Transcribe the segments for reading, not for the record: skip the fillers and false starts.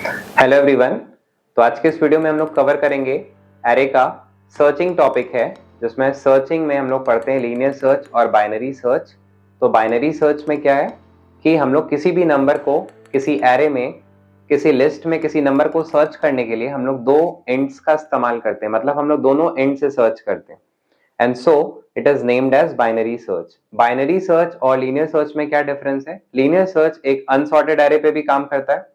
Hello everyone. तो आज के इस वीडियो में हम लोग कवर करेंगे एरे का सर्चिंग टॉपिक है, जिसमें सर्चिंग में हम लोग पढ़ते हैं लीनियर सर्च और बाइनरी सर्च। तो बाइनरी सर्च में क्या है कि हम लोग किसी भी नंबर को किसी एरे में, किसी लिस्ट में किसी नंबर को सर्च करने के लिए हम लोग दो एंड्स का इस्तेमाल करते हैं, मतलब हम लोग दोनों एंड से सर्च करते हैं, and so it is named as binary search. Binary search और लीनियर सर्च में क्या डिफरेंस है? लीनियर सर्च एक अनसॉर्टेड एरे पे भी काम करता है,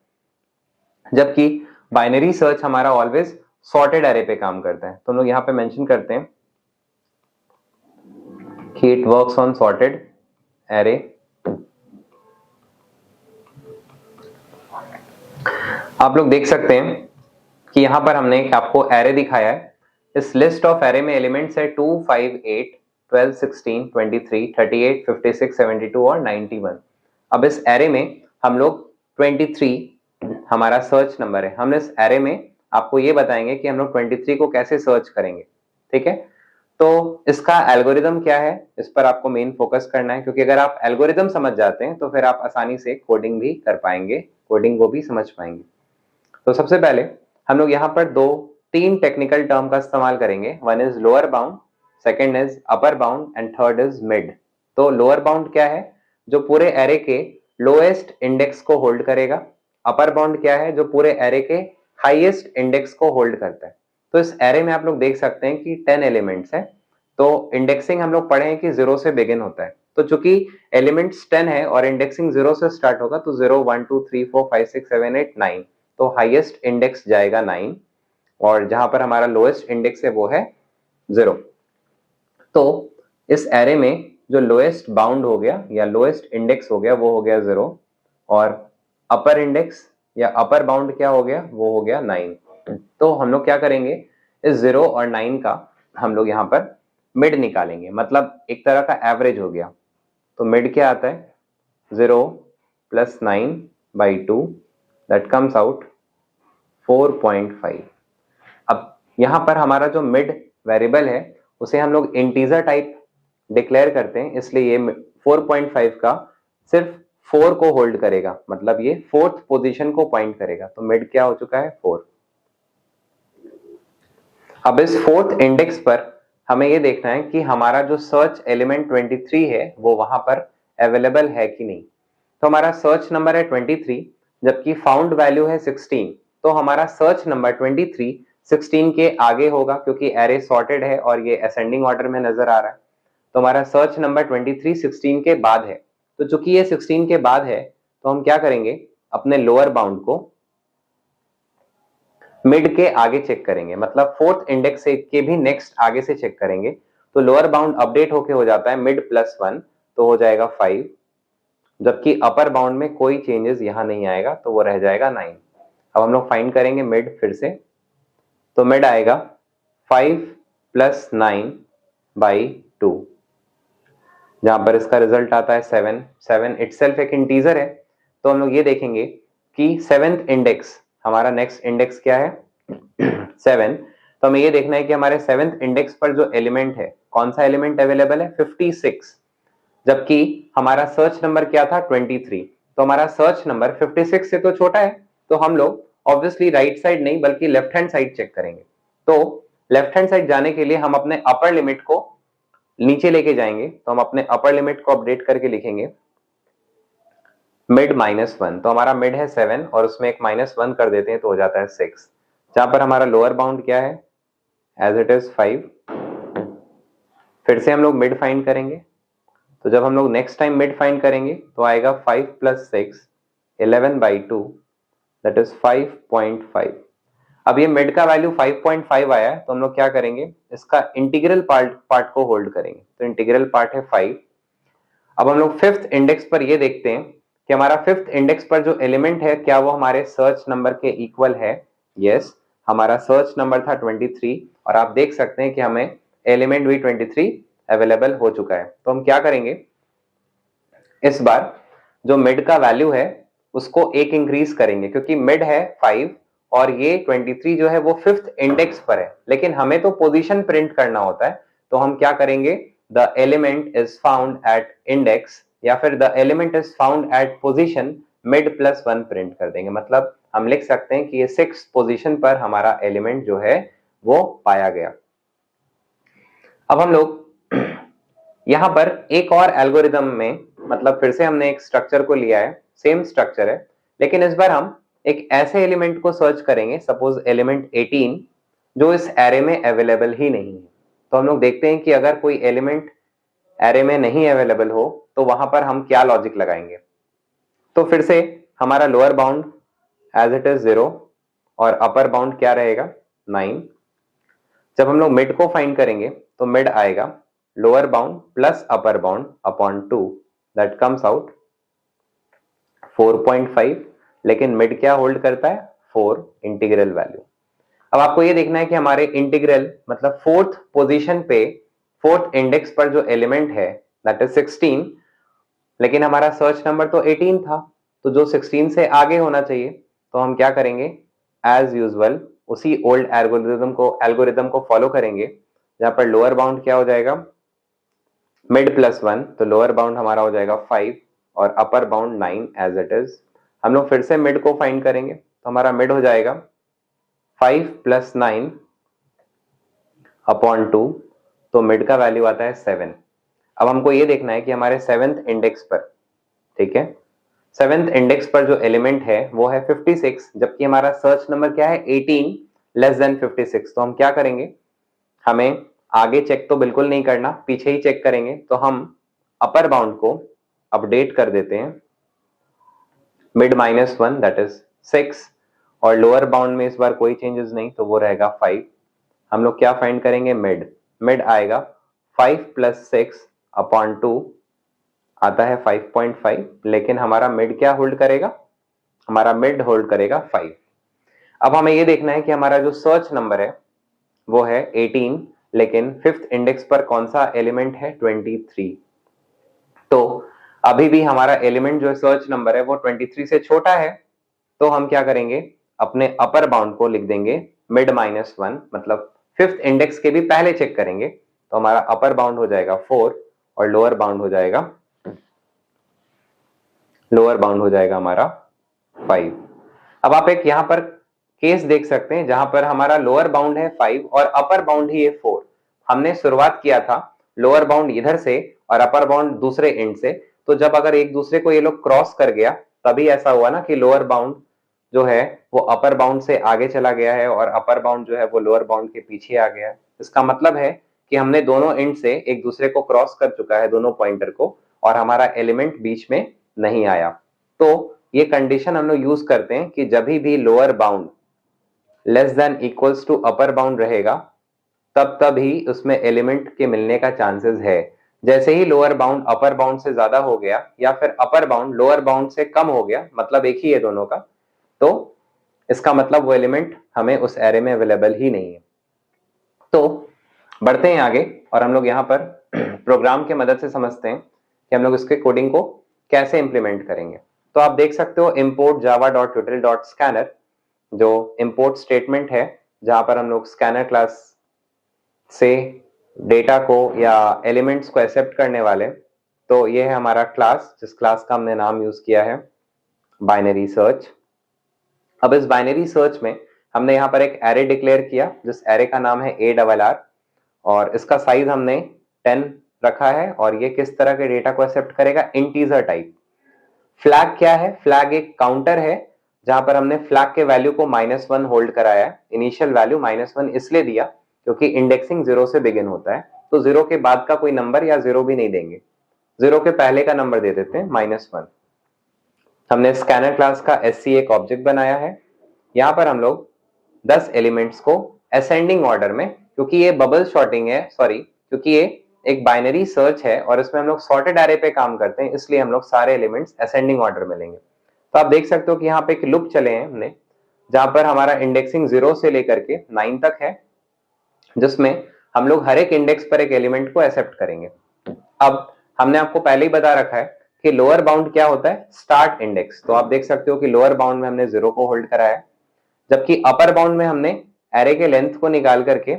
जबकि बाइनरी सर्च हमारा ऑलवेज सॉर्टेड एरे पे काम करता है। तो हम लोग यहां पे मेंशन करते हैं कि it works on sorted array. आप लोग देख सकते हैं कि यहां पर हमने आपको एरे दिखाया है। इस लिस्ट ऑफ एरे में एलिमेंट्स है 2, 5, 8, 12, 16, 23, 38, 56, 72 और 91। अब इस एरे में हम लोग 23 हमारा सर्च नंबर है। हम इस एरे में आपको ये बताएंगे कि हम लोग 23 को कैसे सर्च करेंगे, ठीक है? तो इसका एल्गोरिदम क्या है, इस पर आपको मेन फोकस करना है, क्योंकि अगर आप एल्गोरिदम समझ जाते हैं तो फिर आप आसानी से कोडिंग भी कर पाएंगे, कोडिंग को भी समझ पाएंगे। तो सबसे पहले हम लोग यहाँ पर तीन टेक्निकल टर्म का इस्तेमाल करेंगे। One is lower bound, second is upper bound and third is mid. तो लोअर बाउंड क्या है? जो पूरे एरे के लोएस्ट इंडेक्स को होल्ड करेगा। अपर बाउंड क्या है? जो पूरे एरे के हाईएस्ट इंडेक्स को होल्ड करता है। तो इस एरे में आप लोग देख सकते हैं कि 10 एलिमेंट्स हैं। तो इंडेक्सिंग हम लोग पढ़े हैं कि 0 से बिगिन होता है। तो चूंकि एलिमेंट्स 10 है और इंडेक्सिंग 0 से स्टार्ट होगा, तो 0, 1, 2, 3, 4, 5, 6, 7, 8, 9। तो हाईएस्ट इंडेक्स जाएगा 9 और जहां पर हमारा लोएस्ट इंडेक्स है वो है 0। तो इस एरे में जो लोएस्ट बाउंड हो गया या लोएस्ट इंडेक्स हो गया वो हो गया 0, और अपर इंडेक्स या अपर बाउंड क्या हो गया? वो हो गया 9। तो हम लोग क्या करेंगे, इस 0 और 9 का हम लोग यहाँ पर मिड निकालेंगे, मतलब एक तरह का एवरेज हो गया। तो मिड क्या आता है? 0 प्लस 9/2, दैट कम्स आउट 4.5। अब यहां पर हमारा जो मिड वेरिएबल है उसे हम लोग इंटीजर टाइप डिक्लेयर करते हैं, इसलिए ये 4.5 का सिर्फ 4 को होल्ड करेगा, मतलब ये फोर्थ पोजीशन को पॉइंट करेगा। तो मिड क्या हो चुका है? 4। अब इस फोर्थ इंडेक्स पर हमें ये देखना है कि हमारा जो सर्च एलिमेंट 23 है वो वहां पर अवेलेबल है कि नहीं। तो हमारा सर्च नंबर है 23, जबकि फाउंड वैल्यू है 16। तो हमारा सर्च नंबर 23 16 के आगे होगा, क्योंकि एरे सॉर्टेड है और ये असेंडिंग ऑर्डर में नजर आ रहा है। तो हमारा सर्च नंबर 23 16 के बाद है। तो चूंकि ये 16 के बाद है तो हम क्या करेंगे, अपने लोअर बाउंड को मिड के आगे चेक करेंगे, मतलब फोर्थ इंडेक्स के भी नेक्स्ट आगे से चेक करेंगे। तो लोअर बाउंड अपडेट होके हो जाता है मिड प्लस 1, तो हो जाएगा 5, जबकि अपर बाउंड में कोई चेंजेस यहां नहीं आएगा, तो वो रह जाएगा 9। अब हम लोग फाइंड करेंगे मिड फिर से। तो मिड आएगा 5 प्लस 9/2, जहां पर इसका रिजल्ट आता है 7। 7 इटसेल्फ एक इंटीजर है। तो हम लोग ये देखेंगे कि सेवेंथ इंडेक्स, हमारा नेक्स्ट इंडेक्स क्या है? 7। तो हमें ये देखना है कि हमारे सेवेंथ इंडेक्स पर जो एलिमेंट है, कौन सा एलिमेंट अवेलेबल है? 56, जबकि हमारा सर्च नंबर क्या था? 23। तो हमारा सर्च नंबर 56 से तो छोटा है, तो हम लोग ऑब्वियसली राइट साइड नहीं बल्कि लेफ्ट हैंड साइड चेक करेंगे। तो लेफ्ट हैंड साइड जाने के लिए हम अपने अपर लिमिट को नीचे लेके जाएंगे। तो हम अपने अपर लिमिट को अपडेट करके लिखेंगे मिड -1। तो हमारा मिड है 7 और उसमें एक -1 कर देते हैं तो हो जाता है 6। जहां पर हमारा लोअर बाउंड क्या है? As it is 5। फिर से हम लोग मिड फाइंड करेंगे। तो जब हम लोग नेक्स्ट टाइम मिड फाइंड करेंगे तो आएगा 5 प्लस 6, 11/2, दैट इज 5.5। अब ये मिड का वैल्यू 5.5 आया है, तो हम लोग क्या करेंगे, इसका इंटीग्रल पार्ट को होल्ड करेंगे। तो इंटीग्रल पार्ट है 5। अब हम लोग फिफ्थ इंडेक्स पर ये देखते हैं कि हमारा फिफ्थ इंडेक्स पर जो एलिमेंट है क्या वो हमारे सर्च नंबर के इक्वल है? यस, हमारा सर्च नंबर था 23 और आप देख सकते हैं कि हमें एलिमेंट भी 23 अवेलेबल हो चुका है। तो हम क्या करेंगे, इस बार जो मिड का वैल्यू है उसको एक इंक्रीज करेंगे, क्योंकि मिड है 5 और ये 23 जो है वो फिफ्थ इंडेक्स पर है, लेकिन हमें तो पोजीशन प्रिंट करना होता है। तो हम क्या करेंगे, the element is found at index या फिर the element is found at position mid +1 print कर देंगे। मतलब हम लिख सकते हैं कि ये 6 पोजीशन पर हमारा एलिमेंट जो है वो पाया गया। अब हम लोग यहां पर एक और एल्गोरिदम में, मतलब फिर से हमने एक स्ट्रक्चर को लिया है, सेम स्ट्रक्चर है, लेकिन इस बार हम एक ऐसे एलिमेंट को सर्च करेंगे, सपोज एलिमेंट 18, जो इस एरे में अवेलेबल ही नहीं है। तो हम लोग देखते हैं कि अगर कोई एलिमेंट एरे में नहीं अवेलेबल हो तो वहां पर हम क्या लॉजिक लगाएंगे। तो फिर से हमारा lower bound as it is 0 और अपर बाउंड क्या रहेगा 9। जब हम लोग मिड को फाइंड करेंगे तो मिड आएगा lower bound plus upper bound upon 2, that comes out 4.5, लेकिन मिड क्या होल्ड करता है 4 इंटीग्रल वैल्यू। अब आपको ये देखना है कि हमारे इंटीग्रल मतलब फोर्थ पोजीशन पे, फोर्थ इंडेक्स पर जो एलिमेंट है दैट इज 16, लेकिन हमारा सर्च नंबर तो 18 था, तो जो 16 से आगे होना चाहिए। तो हम क्या करेंगे, एज यूजुअल उसी ओल्ड एल्गोरिदम को फॉलो करेंगे, जहां पर लोअर बाउंड क्या हो जाएगा मिड प्लस 1, तो लोअर बाउंड हमारा हो जाएगा 5 और upper bound 9 as it is. हम लोग फिर से मिड को फाइंड करेंगे, तो हमारा मिड हो जाएगा 5 प्लस 9 अपॉन 2, तो मिड का वैल्यू आता है 7। अब हमको ये देखना है कि हमारे 7th इंडेक्स पर, ठीक है, 7th इंडेक्स पर जो एलिमेंट है वो है 56, जबकि हमारा सर्च नंबर क्या है 18 लेस देन 56। तो हम क्या करेंगे, हमें आगे चेक तो बिल्कुल नहीं करना, पीछे ही चेक करेंगे। तो हम अपर बाउंड को अपडेट कर देते हैं मिड -1 दैट इज 6, और लोअर बाउंड में इस बार कोई चेंजेस नहीं, तो वो रहेगा 5। हम लोग क्या फाइंड करेंगे, मिड आएगा 5 प्लस 6 अपॉन 2, आता है 5.5, लेकिन हमारा मिड क्या होल्ड करेगा, हमारा मिड होल्ड करेगा 5। अब हमें ये देखना है कि हमारा जो सर्च नंबर है वो है 18, लेकिन 5th इंडेक्स पर कौन सा एलिमेंट है 23। तो अभी भी हमारा एलिमेंट जो सर्च नंबर है वो 23 से छोटा है, तो हम क्या करेंगे, अपने अपर बाउंड को लिख देंगे मिड -1, मतलब 5th इंडेक्स के भी पहले चेक करेंगे। तो हमारा अपर बाउंड हो जाएगा 4 और लोअर बाउंड हो जाएगा हमारा 5। अब आप एक यहां पर केस देख सकते हैं जहां पर हमारा लोअर बाउंड है 5 और अपर बाउंड ही है 4। हमने शुरुआत किया था लोअर बाउंड इधर से और अपर बाउंड दूसरे एंड से, तो जब अगर एक दूसरे को ये लोग क्रॉस कर गया तभी ऐसा हुआ ना कि लोअर बाउंड जो है वो अपर बाउंड से आगे चला गया है और अपर बाउंड जो है वो लोअर बाउंड के पीछे आ गया है। इसका मतलब है कि हमने दोनों एंड से एक दूसरे को क्रॉस कर चुका है, दोनों पॉइंटर को, और हमारा एलिमेंट बीच में नहीं आया। तो ये कंडीशन हम लोग यूज करते हैं कि जब भी lower bound less than equals to upper bound रहेगा तब ही उसमें एलिमेंट के मिलने का चांसेस है। जैसे ही लोअर बाउंड अपर बाउंड से ज्यादा हो गया या फिर अपर बाउंड लोअर बाउंड से कम हो गया, मतलब एक ही है दोनों का, तो इसका मतलब वो एलिमेंट हमें उस एरे में अवेलेबल ही नहीं है। तो बढ़ते हैं आगे और हम लोग यहाँ पर प्रोग्राम की मदद से समझते हैं कि हम लोग इसके कोडिंग को कैसे इंप्लीमेंट करेंगे। तो आप देख सकते हो import java.util.scanner जो इंपोर्ट स्टेटमेंट है, जहां पर हम लोग स्कैनर क्लास से डेटा को या एलिमेंट्स को एक्सेप्ट करने वाले। तो ये है हमारा क्लास, जिस क्लास का हमने नाम यूज किया है बाइनरी सर्च। अब इस बाइनरी सर्च में हमने यहाँ पर एक एरे डिक्लेयर किया जिस एरे का नाम है ARR, और इसका साइज हमने 10 रखा है, और ये किस तरह के डेटा को एक्सेप्ट करेगा, इंटीजर टाइप। फ्लैग क्या है, फ्लैग एक काउंटर है जहां पर हमने फ्लैग के वैल्यू को -1 होल्ड कराया है। इनिशियल वैल्यू -1 इसलिए दिया क्योंकि इंडेक्सिंग 0 से बिगिन होता है, तो 0 के बाद का कोई नंबर या 0 भी नहीं देंगे, 0 के पहले का नंबर दे देते हैं -1। हमने स्कैनर क्लास का SC एक ऑब्जेक्ट बनाया है। यहां पर हम लोग 10 एलिमेंट्स को असेंडिंग ऑर्डर में, क्योंकि ये बबल शॉर्टिंग है, क्योंकि ये एक बाइनरी सर्च है और इसमें हम लोग सॉर्टेड एरे पे काम करते हैं, इसलिए हम लोग सारे एलिमेंट्स असेंडिंग ऑर्डर में लेंगे। तो आप देख सकते हो कि यहाँ पे एक लूप चले हैं हमने, जहां पर हमारा इंडेक्सिंग 0 से लेकर के 9 तक है, जिसमें हम लोग हर एक इंडेक्स पर एक एलिमेंट को एक्सेप्ट करेंगे। अब हमने आपको पहले ही बता रखा है कि लोअर बाउंड क्या होता है, स्टार्ट इंडेक्स। तो आप देख सकते हो कि लोअर बाउंड में हमने 0 को होल्ड कराया है, जबकि अपर बाउंड में हमने एरे के लेंथ को निकाल करके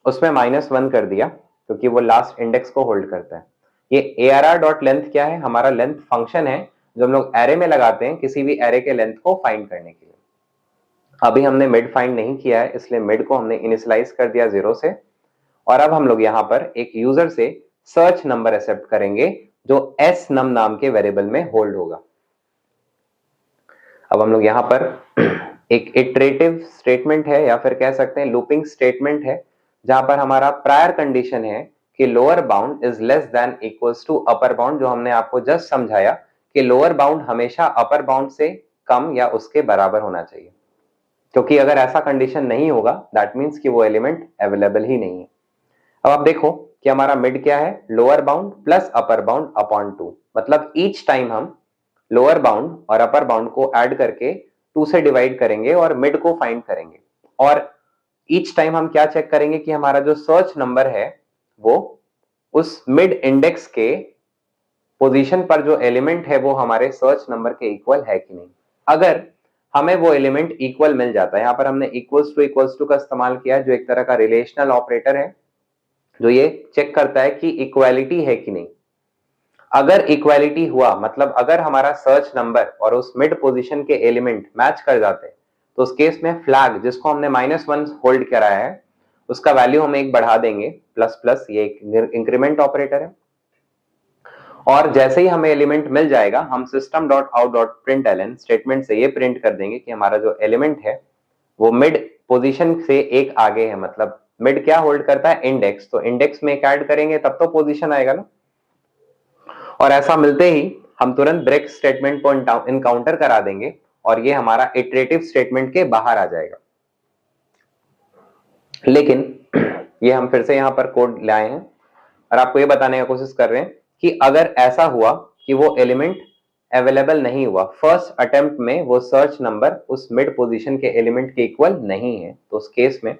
उसमें -1 कर दिया, क्योंकि वो लास्ट इंडेक्स को होल्ड करता है। ये ARR.length क्या है, हमारा लेंथ फंक्शन है जो हम लोग एरे में लगाते हैं किसी भी एरे के लेंथ को फाइंड करने के लिए। अभी हमने मिड फाइंड नहीं किया है, इसलिए मिड को हमने इनिशियलाइज कर दिया 0 से, और अब हम लोग यहां पर एक यूजर से सर्च नंबर एक्सेप्ट करेंगे जो एस नम नाम के वेरिएबल में होल्ड होगा। अब हम लोग यहां पर एक इटरेटिव स्टेटमेंट है या फिर कह सकते हैं लूपिंग स्टेटमेंट है, जहां पर हमारा प्रायर कंडीशन है कि lower bound is less than equals to upper bound, जो हमने आपको जस्ट समझाया कि लोअर बाउंड हमेशा अपर बाउंड से कम या उसके बराबर होना चाहिए, क्योंकि अगर ऐसा कंडीशन नहीं होगा दैट मीन्स कि वो एलिमेंट अवेलेबल ही नहीं है। अब आप देखो कि हमारा मिड क्या है, lower bound plus upper bound upon 2, मतलब ईच टाइम हम लोअर बाउंड और अपर बाउंड को ऐड करके 2 से डिवाइड करेंगे और मिड को फाइंड करेंगे, और ईच टाइम हम क्या चेक करेंगे कि हमारा जो सर्च नंबर है वो उस मिड इंडेक्स के पोजीशन पर जो एलिमेंट है वो हमारे सर्च नंबर के इक्वल है कि नहीं। अगर हमें वो एलिमेंट इक्वल मिल जाता है, यहां पर हमने इक्वल्स टू का इस्तेमाल किया है, जो एक तरह का रिलेशनल ऑपरेटर है जो ये चेक करता है कि इक्वालिटी है कि नहीं। अगर इक्वालिटी हुआ, मतलब अगर हमारा सर्च नंबर और उस मिड पोजीशन के एलिमेंट मैच कर जाते हैं, तो उस केस में फ्लैग जिसको हमने -1 होल्ड कराया है उसका वैल्यू हम एक बढ़ा देंगे, प्लस प्लस, ये एक इंक्रीमेंट ऑपरेटर है। और जैसे ही हमें एलिमेंट मिल जाएगा हम system.out.println स्टेटमेंट से ये प्रिंट कर देंगे कि हमारा जो एलिमेंट है वो मिड पोजीशन से एक आगे है, मतलब मिड क्या होल्ड करता है, इंडेक्स, तो इंडेक्स में एक ऐड करेंगे तब तो पोजीशन आएगा ना। और ऐसा मिलते ही हम तुरंत ब्रेक स्टेटमेंट को इनकाउंटर करा देंगे और ये हमारा इटरेटिव स्टेटमेंट के बाहर आ जाएगा। लेकिन ये हम फिर से यहां पर कोड लाए हैं और आपको ये बताने की कोशिश कर रहे हैं कि अगर ऐसा हुआ कि वो एलिमेंट अवेलेबल नहीं हुआ, फर्स्ट अटेम्प्ट में वो सर्च नंबर उस मिड पोजीशन के एलिमेंट के इक्वल नहीं है, तो उस केस में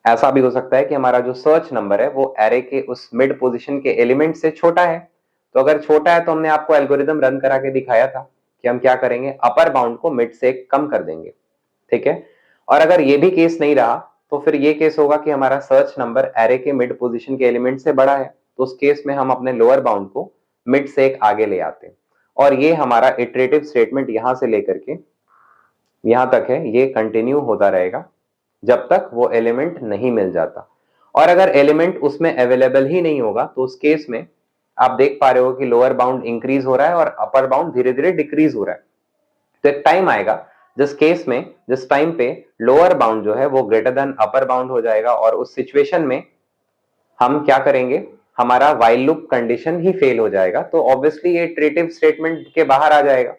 ऐसा भी हो सकता है कि हमारा जो सर्च नंबर है वो एरे के उस मिड पोजीशन के एलिमेंट से छोटा है। तो अगर छोटा है तो हमने आपको एल्गोरिदम रन करा के दिखाया था कि हम क्या करेंगे, अपर बाउंड को मिड से कम कर देंगे, ठीक है। और अगर ये भी केस नहीं रहा तो फिर ये केस होगा कि हमारा सर्च नंबर एरे के मिड पोजीशन के एलिमेंट से बड़ा है, तो उस केस में हम अपने लोअर बाउंड को मिड से एक आगे ले आते हैं, और ये हमारा इटरेटिव स्टेटमेंट यहां से लेकर के यहां तक है, ये कंटिन्यू होता रहेगा जब तक वो एलिमेंट नहीं मिल जाता। और अगर एलिमेंट उसमें अवेलेबल ही नहीं होगा तो उस केस में आप देख पा रहे हो कि लोअर बाउंड इंक्रीज हो रहा है और अपर बाउंड धीरे धीरे डिक्रीज हो रहा है। तो एक टाइम आएगा जिस केस में, जिस टाइम पे लोअर बाउंड जो है वो ग्रेटर देन अपर बाउंड हो जाएगा, और उस सिचुएशन में हम क्या करेंगे, हमारा व्हाइल लूप कंडीशन ही फेल हो जाएगा, तो ऑब्वियसली ये इटरेटिव स्टेटमेंट के बाहर आ जाएगा।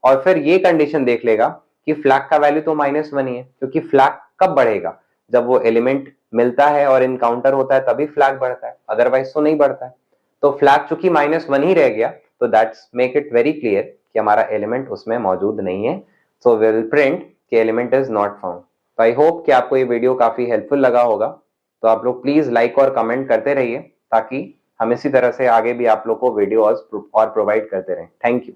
और फिर ये कंडीशन देख लेगा कि फ्लैग का वैल्यू तो -1 ही है, क्योंकि फ्लैग कब बढ़ेगा, जब वो एलिमेंट मिलता है और इनकाउंटर होता है तभी फ्लैग बढ़ता है, अदरवाइज तो नहीं बढ़ता है। तो फ्लैग चूंकि -1 ही रह गया, तो that's make it very clear कि हमारा एलिमेंट उसमें मौजूद नहीं है, सो वी विल प्रिंट कि एलिमेंट इज नॉट फाउंड। तो आई होप कि आपको ये वीडियो काफी हेल्पफुल लगा होगा, तो आप लोग प्लीज लाइक और कमेंट करते रहिए ताकि हम इसी तरह से आगे भी आप लोग को वीडियो और प्रोवाइड करते रहें। Thank you.